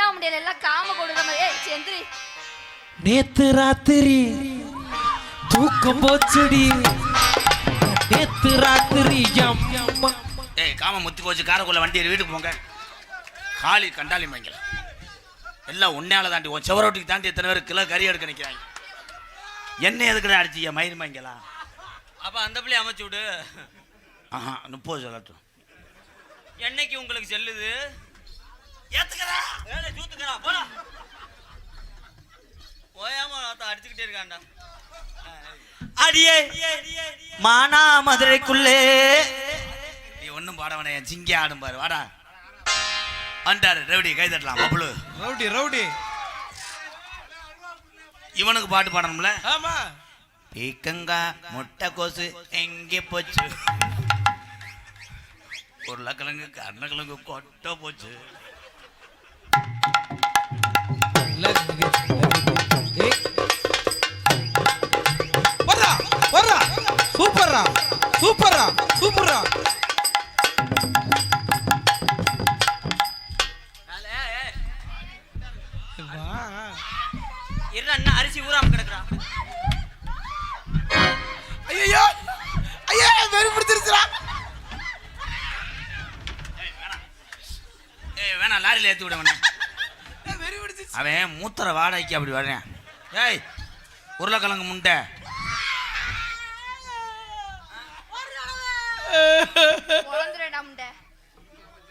தாங்க முடியல எல்லாம் காம கொடுற மாதிரி செந்திரி நேத்து ராத்திரி தூக்கம் போச்சுடி நேத்து ராத்திரி ஏய் காம முத்தி போச்சு காரக்குள்ள வண்டி வீட்டுக்கு போங்க காலி கண்டாலி மங்கல எல்லாம் உன்னையால தாண்டி உன் செவரோட்டிக்கு தாண்டி எத்தனை பேர் கிலோ கறி எடுக்க நிற்கிறாங்க என்ன எதுக்குடா அடிச்சிய மயிர் மங்கலா அப்போ அந்த பிள்ளை அமைச்சு விடு. ஆஹா 30 சொல்லட்டும். என்னைக்கு உங்களுக்கு செல்லுது ஏத்துக்கறா வேலை தூத்துக்கறா போடா போயாம அடிச்சுக்கிட்டே இருக்கான்டா. அடியே மானா மதுரைக்குள்ளே நீ ஒன்றும் பாடவனே ஜிங்கி ஆடும் பாரு வாடா வந்துட்டாரு ரவுடி கை தட்டலாம் பப்புளு ரவுடி ரவுடி இவனுக்கு பாட்டு பாடணும்ல. ஆமா பீக்கங்கா முட்டை கோசு எங்கே போச்சு உருளைக்கிழங்கு கருணக்கிழங்கு கொட்ட போச்சு. சூப்பரா சூப்பரா சூப்பரா என்ன அரிசி ஊராம கிடக்குறா. ஐயோ ஐயா வெறி பிடிச்சிருச்சுடா. ஏய் வேணா லாரியில் ஏற்றி விட வேணாம் வெறி பிடிச்சிருச்சு. அவன் மூத்தர வாடகைக்கு அப்படி வர்றேன். ஏய் உருளைக்கிழங்கு முண்டை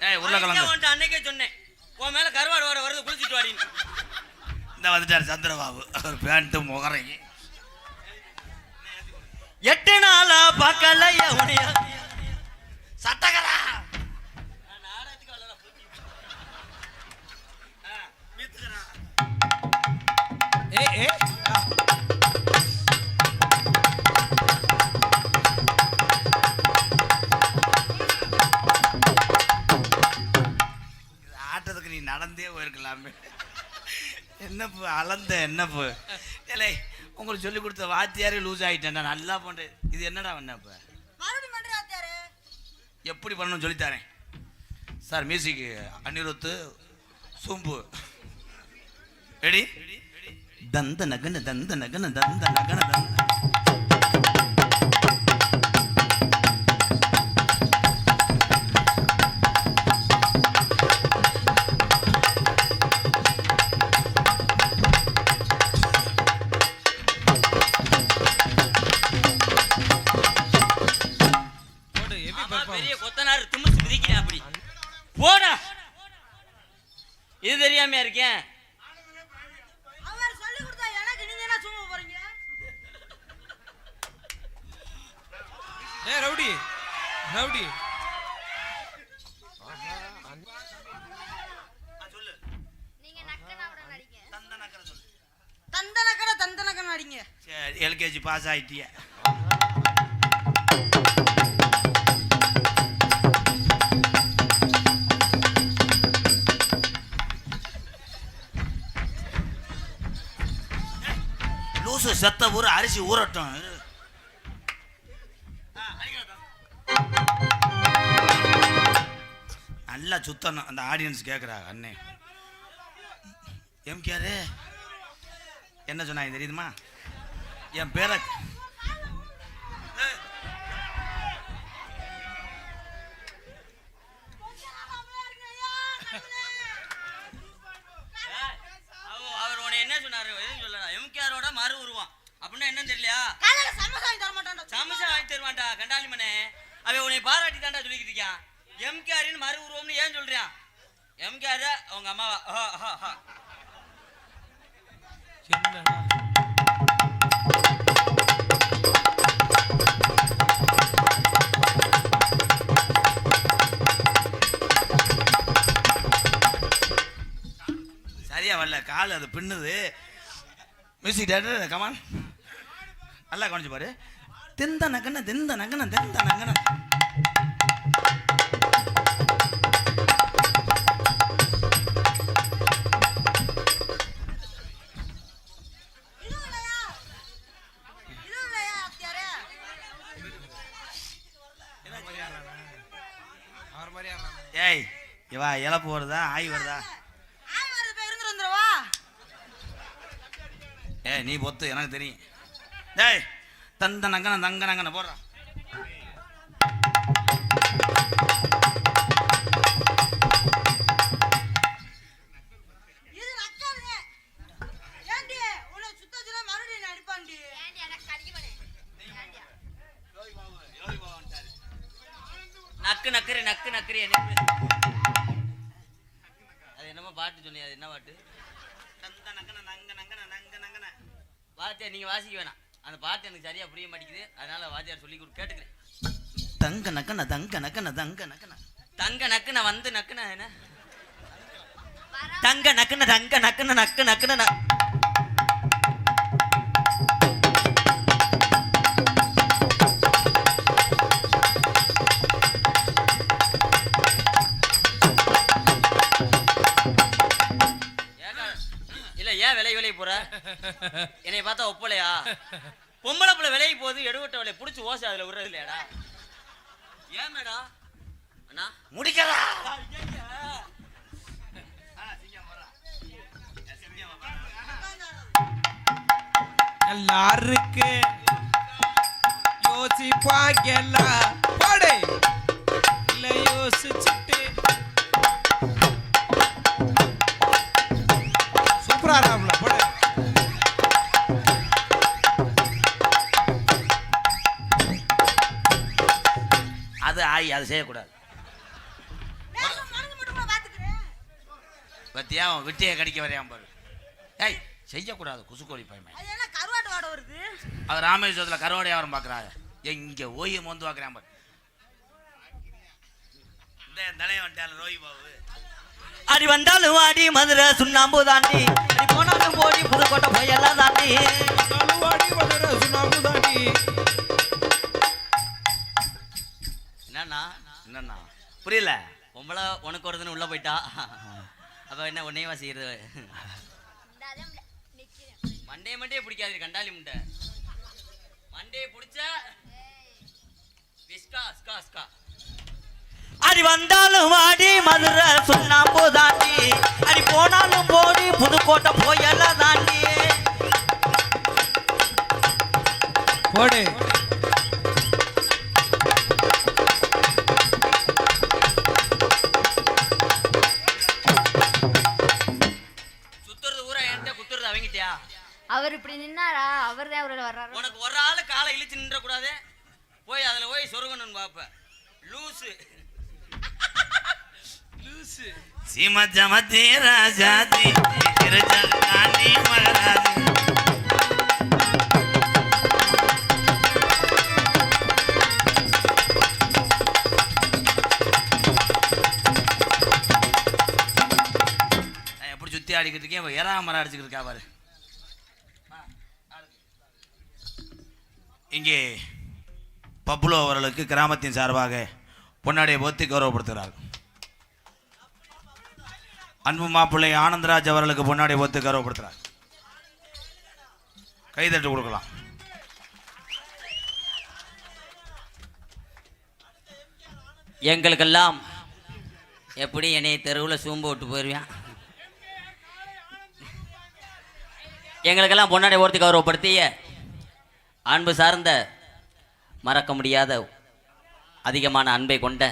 ஏய் உருளைக்கிழங்கு அன்னைக்கே சொன்னேன் உன் மேல கருவாடு வர வருது குளிச்சுட்டு வாடின்னு. இந்த வந்துட்டார் சந்திரபாபு அவர் பேண்ட்டு முகரைங்க 8 நாளா பார்க்கல உனைய சட்டகரா ஆட்டத்துக்கு நீ நடந்தே போயிருக்கலாமே. என்னப்பு அளந்த என்னப்பு இல்லை உங்களுக்கு சொல்லி கொடுத்த வாத்தியாரே லூஸ் ஆகிட்டேன் நல்லா பண்ணுறேன். இது என்னடா பண்ணப்ப எப்படி பண்ணணும்னு சொல்லித்தரேன் சார். மியூசிக்கு அனிருத்து சூம்பு ரெடி தந்த நகன தந்த நகன தந்த நகன தந்த பெரிய கொத்தனார் திமுச்சு மிதிக்கிறேன் அப்படி போடா. இது தெரியாம இருக்கேன். அவர் சொல்லி கொடுத்தா எனக்கு நீங்க என்ன சும்மா போறீங்க? ஏய் ரவுடி ரவுடி சொல்லு நீங்க நக்கனாவோட நடிங்க தந்த நக்கன சொல்லு. தந்தனக்கட அடிங்க. சரி எல்கேஜி பாஸ் ஆயிட்டிய. லூசு செத்த ஊர் அரிசி ஊறட்டும். நல்லா சுத்தணும் அந்த ஆடியன்ஸ் கேட்குறாங்க. அண்ணே எம்கேரு என்ன சொன்னாங்க தெரியுதுமா? என் பேரை அவர் உன்னை என்ன சொன்னாரு? எதுவும் சொல்லலாம். எம்கேரோட மறு உருவான் அப்படின்னா என்னன்னு தெரியலையா? காலையில சமோசா வாங்கி தர மாட்டான்டா. சமோசா வாங்கி தருவான்டா கண்டாலி மனே. அவன் உன்னை பாராட்டி தாண்டா சொல்லிக்கிட்டு இருக்கான். எம்கேரின் மறு உருவம்னு ஏன் சொல்றான்? எம்கேர் அவங்க அம்மாவா சரியா வரல கால் அது பின்னுது. மியூசிக் டேரக்டர் கமான் நல்லா கவனிச்சு பாரு. தெந்த நகன தெந்த நகன தெந்த நகன ஏய் இவா இழப்பு வருதா ஆய் வருதா? ஏய் நீ பொத்து எனக்கு தெரியும். டேய் தந்த நங்கன தங்க நங்கன போடுறான். இது நக்காதே. ஏண்டி உன்னை சுத்தச்சுனா மறுபடியும் நான் அடிப்பான்டி. ஏண்டி எனக்கு அடிக்கவனே ஏண்டி நக்கு நக்கரு நக்கு நக்கரு என்ன அது என்னமோ பாட்டு சொன்னீங்க, அது என்ன பாட்டு? தந்த நங்கன நங்க நங்கன நங்க நங்கன. வாத்தியார் நீங்க வாசிக்க வேணாம், அந்த பாட்டு எனக்கு சரியா புரிய மாட்டேங்குது, அதனால வாத்தியார் சொல்லி கேட்டுக்கிறேன். தங்க நக்கன தங்க நக்கன தங்க நக்கன. தங்க நக்குன வந்து நக்குன என்ன தங்க நக்குன தங்க நக்குன நக்கு நக்குன இல்ல ஏன் விலை போற? என்னை பார்த்தா ஒப்பலையா? பொம்பளை புள்ள விலைக்கு போகுது, எடுவட்ட விலை புடிச்சு ஓசை அதுல விடுறது இல்லையாடா? ஏன் மேடம் அண்ணா முடிக்கிறா. எல்லாருக்கு யோசிப்பாங்கெல்லாம் பாடு இல்ல யோசிச்சுட்டு சூப்பரா ராம்ல பாடு. அது ஆயி அது செய்யக்கூடாது. பேசாம மடங்கு மட்டும் பாத்துக்கிறேன். பத்தியா அவன் விட்டியை கடிக்க வரையான் பாரு. ஏய் செய்யக்கூடாது குசுக்கோழி பயமே. அது என்ன கருவாட்டு வாடை வருது? அவர் ராமேஸ்வரத்தில் கருவாடை வியாபாரம் பார்க்குறாங்க. இங்கே ஓய்வு மோந்து பார்க்குறான் பாரு. இந்த தலையை வந்துட்டால ரோஹி பாபு. அடி வந்தாலும் அடி மதுரை சுண்ணாம்பு தாண்டி, அடி போனாலும் போடி புதுக்கோட்டை போயெல்லாம் தாண்டி. நலுவாடி வதர சுண்ணாம்பு தாண்டி. என்னண்ணா என்னண்ணா புரியல? பொம்பளை உனக்கு ஒருத்தன்னு உள்ள போயிட்டா, அப்ப என்ன உன்னையவா செய்யறது? இந்த அதே நிக்கிறேன் மண்டையே பிடிக்காது கண்டாலி முண்டை. மண்டையை பிடிச்ச விஸ்கா ஸ்கா ஸ்கா. அடி வந்தாலும் அடி மதுரை சுண்ணாம்பு தாண்டி, அடி போனாலும் போடி புதுக்கோட்டை போயெல்லாம் தாண்டி. போடு. சுத்துறது ஊரா என்கிட்ட, குத்துறது அவங்கிட்டியா? அவர் இப்படி நின்னாரா? அவர் தான் அவரோட வர்றாரு. உனக்கு ஒரு ஆளு காலை இழுச்சு நின்ற கூடாது, போய் அதுல போய் சொருகணும்னு பாப்ப லூசு. லூசு. சீமஜமதி ராஜாதி திருஜல்கானி மகராஜி. எப்படி சுத்தி ஆடிக்கிட்டு இருக்கேன், ஏறாமரம் அடிச்சுக்கிட்டு இருக்கா பாரு. இங்கே பப்புலோ அவர்களுக்கு கிராமத்தின் சார்பாக பொன்னாடியை போத்தி கௌரவப்படுத்துகிறார். அன்பு மாப்பிள்ளை ஆனந்தராஜ் அவர்களுக்கு பொன்னாடியை போத்தி கௌரவப்படுத்துகிறார். கைதட்டு கொடுக்கலாம். எங்களுக்கெல்லாம் எப்படி என்னை தெருவில் சூம்பு விட்டு போயிருவேன். எங்களுக்கெல்லாம் பொன்னாடை ஓர்த்தி கௌரவப்படுத்திய அன்பு சார்ந்த மறக்க முடியாத அதிகமான அன்பை கொண்ட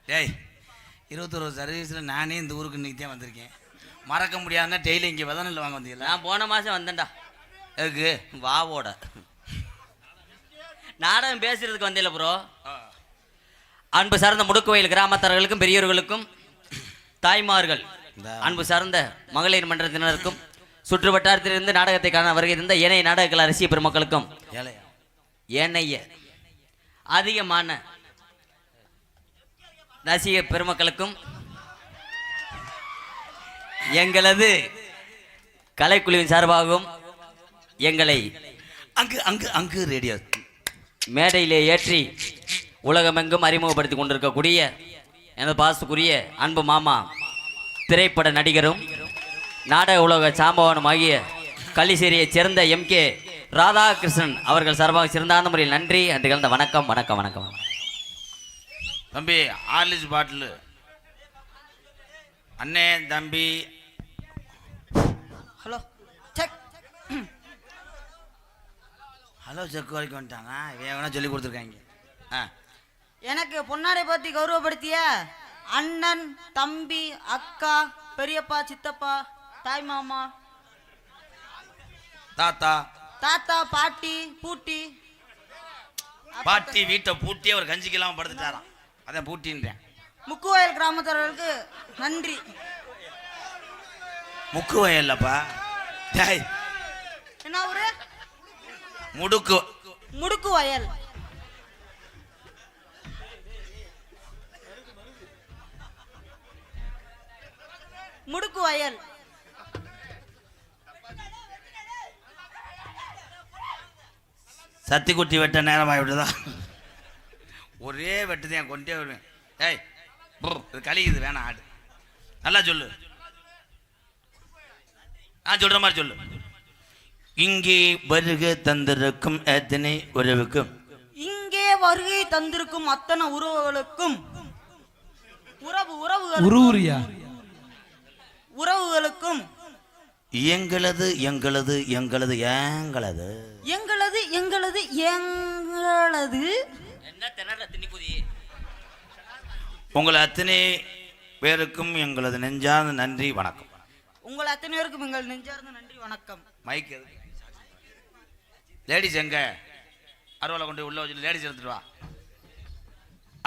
டேய் 21 சர்வீஸில் நானே இந்த ஊருக்கு இன்றைக்கி தான் வந்திருக்கேன். மறக்க முடியாதுன்னா டெய்லி இங்கே வதனில் வாங்க வந்தீங்களா? நான் போன மாதம் வந்தேன்டா. எதுக்கு? வாவோட நாடகம் பேசுறதுக்கு வந்தேல ப்ரோ. அன்பு சார்ந்த முடுக்குவயல் கிராமத்தார்களுக்கும் பெரியோர்களுக்கும் தாய்மார்கள், அன்பு சார்ந்த மகளிர் மன்றத்தினருக்கும் சுற்று வட்டாரத்திலிருந்து நாடகத்தை காண வருகை இருந்த ஏனைய நாடகக்கலை ரசிக பெருமக்களுக்கும் ஏனைய அதிகமான ரசிக பெருமக்களுக்கும் எங்களது கலைக்குழுவின் சார்பாகவும் எங்களை அங்கு அங்கு அங்கு ரேடியோ மேடையிலே ஏற்றி உலகமெங்கும் அறிமுகப்படுத்தி கொண்டிருக்கக்கூடிய எனது பாசத்துக்குரிய அன்பு மாமா திரைப்பட நடிகரும் நாடக உலக சாம்பவனும் ஆகிய கள்ளிசேரியைச் சேர்ந்த MK ராதாகிருஷ்ணன் அவர்கள் சார்பாக சிறந்தாந்த முறையில் நன்றி அன்று கலந்த வணக்கம் வணக்கம் வணக்கம். தம்பி ஆர்லிஸ் பாட்டில் அண்ணே தம்பி ஹலோ செக் ஹலோ செக் வரைக்கும் வந்துட்டானா வேணா சொல்லி கொடுத்துருக்காங்க. ஆ எனக்கு பொன்னாடை பத்தி கௌரவப்படுத்திய அண்ணன், தம்பி, அக்கா, பெரியப்பா, சித்தப்பா, தாய் மாமா, தாத்தா தாத்தா, பாட்டி, பூட்டி, பாட்டி வீட்டை பூட்டி அவர் கஞ்சிக்கு இல்லாமல் படுத்துட்டாராம். அதான் பூட்டின்றேன். முக்குவயல் கிராமத்தவர்களுக்கு நன்றி. முக்கு வயல்லப்பா. டேய் என்ன ஊரு? முடுக்கு முடுக்கு வயல். முடுக்கு வயல். சத்தி குட்டி வெட்ட நேரமாகி விட்டுதா? ஒரே வெட்டுதான் கொண்டே வருவேன். ஏய் இது கழிக்குது வேணாம் ஆடு. நல்லா சொல்லு. சொல்ற மாதிரி சொல்லு. இங்கே வருகை தந்திருக்கும் எத்தனை உறவுக்கும், இங்கே வருகை தந்திருக்கும் அத்தனை உறவுகளுக்கும், உருவுரியா உறவுகளுக்கும் எங்களது எங்களது எங்களது எங்களது எங்களது எங்களது எங்களது என்ன திணற திணிப்புதி. உங்கள் அத்தனை பேருக்கும் எங்களது நெஞ்சார்ந்த நன்றி வணக்கம். உங்கள் அத்தனை பேருக்கும் எங்கள் நெஞ்சார்ந்த நன்றி வணக்கம். மைக் லேடிஸ் எங்க? அறுவலை கொண்டு உள்ள வச்சு லேடிஸ் எடுத்துட்டு வா.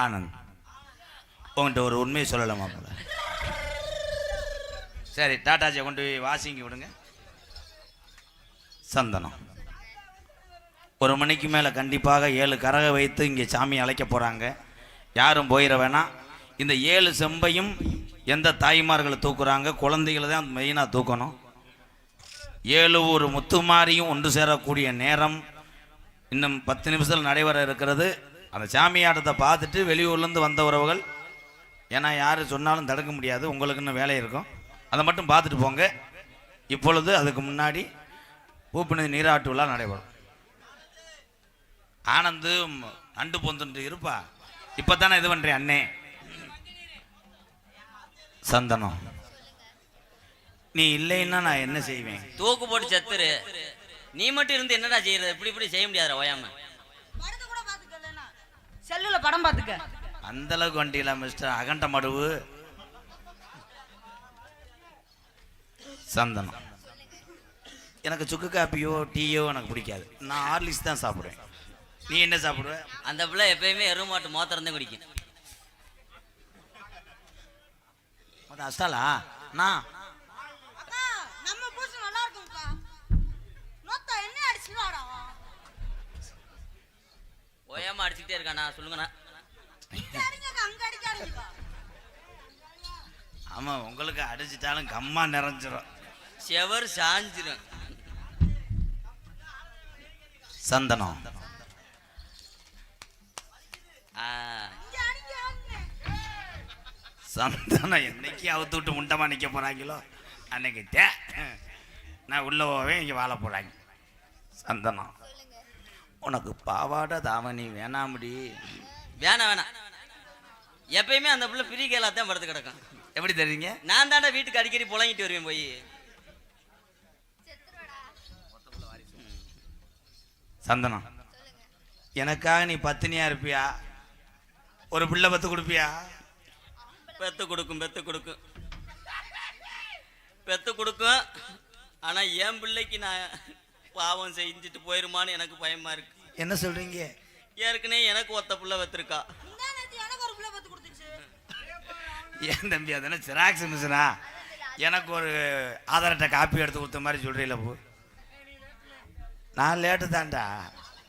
ஆனந்த் உங்கள்கிட்ட ஒரு உண்மையை சொல்லலாமா போல? சரி டாட்டாஜியை கொண்டு போய் வாஷிங்கி விடுங்க. சந்தனம் 1 மணிக்கு மேலே கண்டிப்பாக 7 கரகை வைத்து இங்கே சாமி அழைக்க போகிறாங்க. யாரும் போயிட வேணாம். இந்த 7 செம்பையும் எந்த தாய்மார்களை தூக்குறாங்க? குழந்தைகளை தான் மெயினாக தூக்கணும். 7 ஒரு முத்துமாரியும் ஒன்று சேரக்கூடிய நேரம் இன்னும் 10 நிமிஷத்தில் நடைபெற இருக்கிறது. அந்த சாமி ஆட்டத்தை பார்த்துட்டு வெளியூர்லேருந்து வந்த உறவுகள், ஏன்னா யார் சொன்னாலும் தடுக்க முடியாது, உங்களுக்கு இன்னும் வேலை இருக்கும், அதை மட்டும் பார்த்துட்டு போங்க. இப்பொழுது அதுக்கு முன்னாடி பூப்பினது நீராட்டு விழா நடைபெறும். ஆனந்து அண்டு பொந்துட்டு இருப்பா. இப்போ தானே இது பண்ணுறேன் அண்ணே. சந்தனம் நீ இல்லைன்னா நான் என்ன செய்வேன்? தூக்கு போட்டு செத்துரு. நீ மட்டும் இருந்து என்னடா செய்யறது? இப்படி செய்ய முடியாதுடா ஓயாம. படத்தை கூட பாத்துக்கலனா செல்லுல படம் பாத்துக்க. அந்த அளவுக்கு வண்டியில மிஸ்டர் அகண்ட மடுவு. சந்தனம் எனக்கு சுக்கு காப்பியோ டீயோ எனக்கு பிடிக்காது. நான் ஹார்லிக்ஸ் தான் சாப்பிடுவேன். நீ என்ன சாப்பிடுவ? அந்த பிள்ளை எப்பயுமே எருமாட்டு மோத்திரம் தான் குடிக்கும். அஸ்டாலா நான் அக்கா நம்ம பூசு நல்லா இருக்கும்க்கா. நோத்தா என்ன அடிச்சுறாடா? ஓயாம அடிச்சுட்டே இருக்கானா? சொல்லுங்கண்ணா. அடிங்க அங்க அடிக்காதீங்கக்கா. ஆமா உங்களுக்கு அடிச்சிட்டாலும் கம்மா நிறைஞ்சிரும், செவர் சாஞ்சிரும். சந்தனம் சந்தனம் என்னைக்கு அவுத்து விட்டு முண்டமா நிற்க போறாங்களோ அன்னைக்கு நான் உள்ள போவேன், இங்கே வாழ போறாங்க. சந்தனம் உனக்கு பாவாடை தாவணி வேணாமடி? வேணாம். எப்பயுமே அந்த பிள்ளை பிரி கேளாத்தான் படுத்து கிடக்கும். எப்படி தெரியுங்க? நான் தாண்டா வீட்டுக்கு அடிக்கடி புழங்கிட்டு வருவேன் போய். சந்தனம் எனக்காக நீ பத்தினியா இருப்பியா? ஒரு பிள்ளை பத்து கொடுப்பியா? பெத்து கொடுக்கும். ஆனா என் பிள்ளைக்கு நான் பாவம் செஞ்சுட்டு போயிருமான்னு எனக்கு பயமா இருக்கு. என்ன சொல்றீங்க? ஏற்கனவே எனக்கு ஒத்த பிள்ளை வச்சிருக்கா. எனக்கு ஒரு பிள்ளை பத்து கொடுத்துச்சு. ஏன் தம்பி அதென்ன சிராக்ஸ் மிஷினா? எனக்கு ஒரு ஆதார் அட்டை காப்பி எடுத்து கொடுத்த மாதிரி சொல்றீங்கள போ. நான் லேட்டு தான்டா,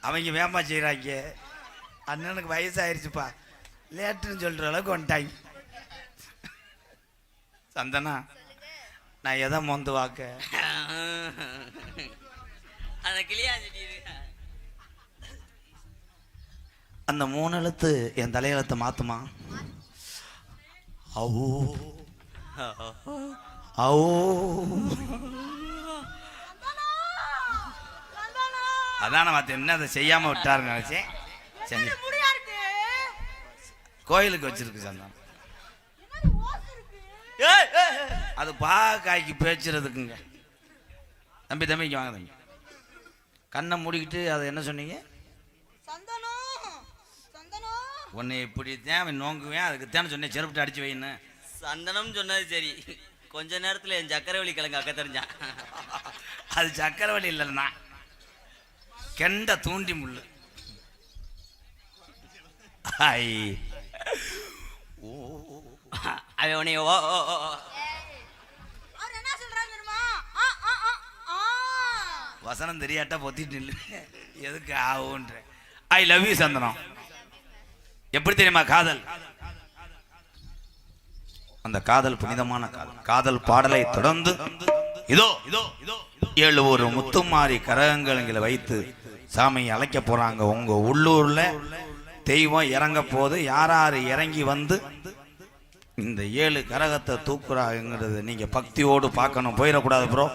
அவங்க வேமா செய்கிறாங்க. அண்ணனுக்கு வயசாயிருச்சுப்பா, லேட்டுன்னு சொல்கிற அளவுக்கு வந்துட்டாங்க. சந்தனா நான் எதை மொந்து வாக்க அந்த கிளியாஞ்சி அந்த 3 எழுத்து என் தலையெழுத்தை மாத்துமா? அவ்வோ அதான பார்த்து என்ன அதை செய்யாம விட்டாருன்னு நினைச்சேன். சரி கோயிலுக்கு வச்சிருக்கு சந்தனம். அது பாக்காய்க்கு பேச்சுறதுக்குங்க. தம்பிக்கு வாங்க தம்பி. கண்ணை மூடிக்கிட்டு அதை என்ன சொன்னீங்க? சந்தனம் சந்தனம். உன்னை இப்படி தான் நோங்குவேன், அதுக்கு தானே சொன்னேன் செருப்பிட்டு அடிச்சு வைன்னு. சந்தனம் சொன்னது சரி, கொஞ்ச நேரத்துல என் சக்கரவள்ளி கிழங்கு அக்க தெரிஞ்சான். அது சக்கரவள்ளி இல்லைன்னா கெண்ட தூண்டி முள்ளு. ஐ ஓ அவன் உன்னை ஓ ஓ ஓ ஓ. அவர் என்ன சொல்றாரு தெரியுமா? ஆ ஆ ஆ ஆ. வசனம் தெரியாட்டா பொத்திட்டு நில்லு. எதுக்கு ஆகுன்ற. ஐ லவ் யூ சந்தனம். எப்படி தெரியுமா காதல்? அந்த காதல் புனிதமான காதல். காதல் பாடலை தொடர்ந்து இதோ இதோ இதோ 7 ஒரு முத்துமாரி கரகங்களை வைத்து சாமியை அழைக்க போறாங்க. உங்க உள்ளூர்ல தெய்வம் இறங்க போது யார் யார் இறங்கி வந்து இந்த 7 கரகத்தை தூக்குறாங்கிறது நீங்க பக்தியோடு பார்க்கணும். போயிடக்கூடாது ப்ரோ.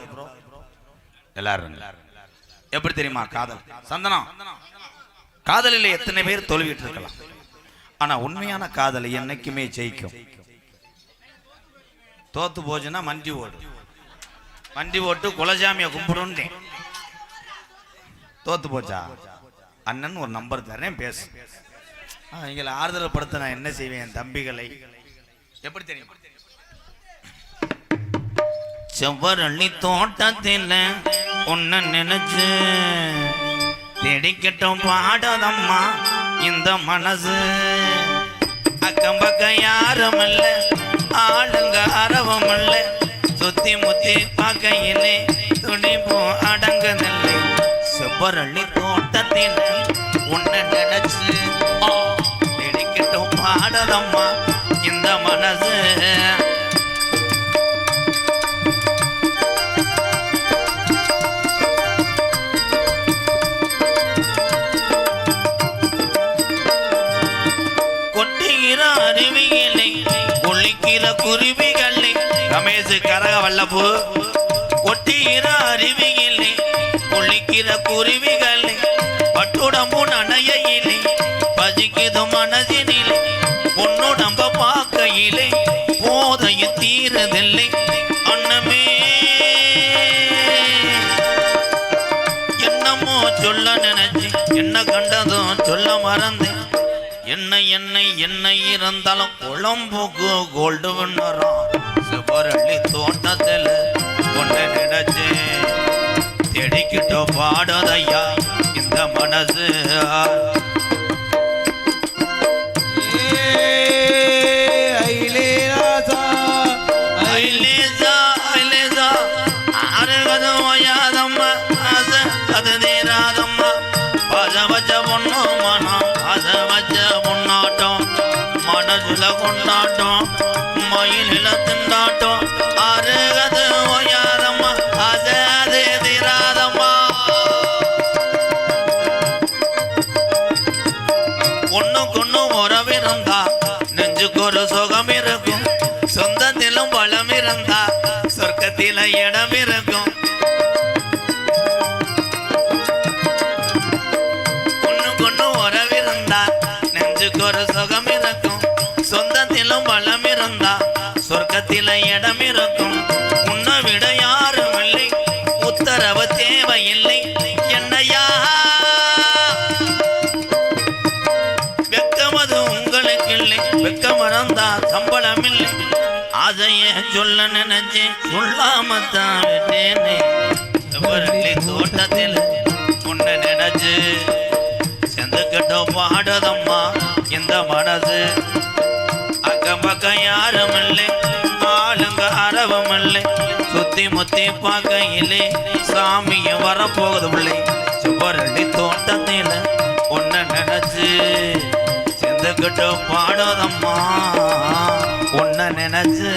எல்லாரும் எப்படி தெரியுமா காதல்? சந்தனம், காதலில் எத்தனை பேர் தோல்விட்டு இருக்கலாம், ஆனா உண்மையான காதல் என்னைக்குமே ஜெயிக்கும். தோத்து போச்சுன்னா மண்டி ஓடு, மண்டி ஓட்டு குலசாமியை கும்பிடுன்னு. தோத்து போச்சா அண்ணன் ஒரு நம்பர் தரேன், பேசு. எங்களை ஆறுதல் படுத்த நான் என்ன செய்வேன் தம்பிகளை? எப்படி தெரியும்? செவ்வரளி தோட்டத்தில் உன்ன நினைச்சு தேடிக்கட்டும் பாடதம்மா இந்த மனசு. அக்கம் பக்கம் யாரும் அல்ல, ஆளுங்க அரவம் அல்ல, சுத்தி முத்தி பார்க்கையிலே துணிப்பும் அடங்குதில்லை. செவ்வரளி தோட்டத்தில் உன்ன நினைச்சு தேடிக்கட்டும் பாடதம்மா இந்த மனசு. கொட்டுகிற அருவிகளை ஒழிக்கிற குருவிகளை ரமேஷ் கரக வல்லபு. கொட்டுகிற அருவிகளை ஒழிக்கிற குருவிகளை பட்டுடம்பு நனையிலே பசிக்குது மனதினிலே. பொன்னுடம்ப பார்க்கையிலே போதையும் தீரதில்லை அன்னமே. என்னமோ சொல்ல நினைச்சு என்ன கண்டதும் சொல்ல மறந்தேன். என்ன இருந்தாலும் குழம்புக்கு கோல்டு விண்ணரம். செவ்வரளி தோட்டத்தில் ஒன்று நினைச்சு தேடிக்கிட்டோ பாடுதையா இந்த மனசு. அது நேராதம்மா பத வச்ச பொண்ணு மனம், பத வச்ச பொண்ணாட்டம் மனசுல கொண்டாட்டம், மயிலில திண்டாட்டம். அருகது ஓயாதம்மா அது தீராதம்மா. ஒண்ணுக்கொண்ணு உறவிருந்தா நெஞ்சுக்கு ஒரு சுகம் இருக்கும். சொந்தத்திலும் பலம் இருந்தா சொர்க்கத்தில இடம் இருக்கும். ஒரு சுகம் இருக்கும், சொந்தத்திலும் பலம் இருந்தா சொர்க்கத்தில இடம் இருக்கும். உன்னை விட யாரும் இல்லை, உத்தரவு தேவையில்லை என்னையா. வெக்கமது உங்களுக்கு இல்லை, வெக்க மறந்தா சம்பளம் இல்லை. அதைய சொல்ல நினைச்சு சொல்லாமத்தான் விட்டேனே. தோட்டத்தில் உன்னை நினைச்சு செந்துக்கிட்ட பாடதம்மா இந்த மனசு. அக்கம் பக்கம் யாரும் இல்லை, ஆளுங்க அரவம் இல்லை, சுத்தி முத்தி பார்க்கையிலே சாமியும் வரப்போகுது பிள்ளை. செவ்வரளி தோட்டத்தில் ஒன்ன நினைச்சு செந்துக்கிட்ட பாடதம்மா ஒன்ன நினைச்சு.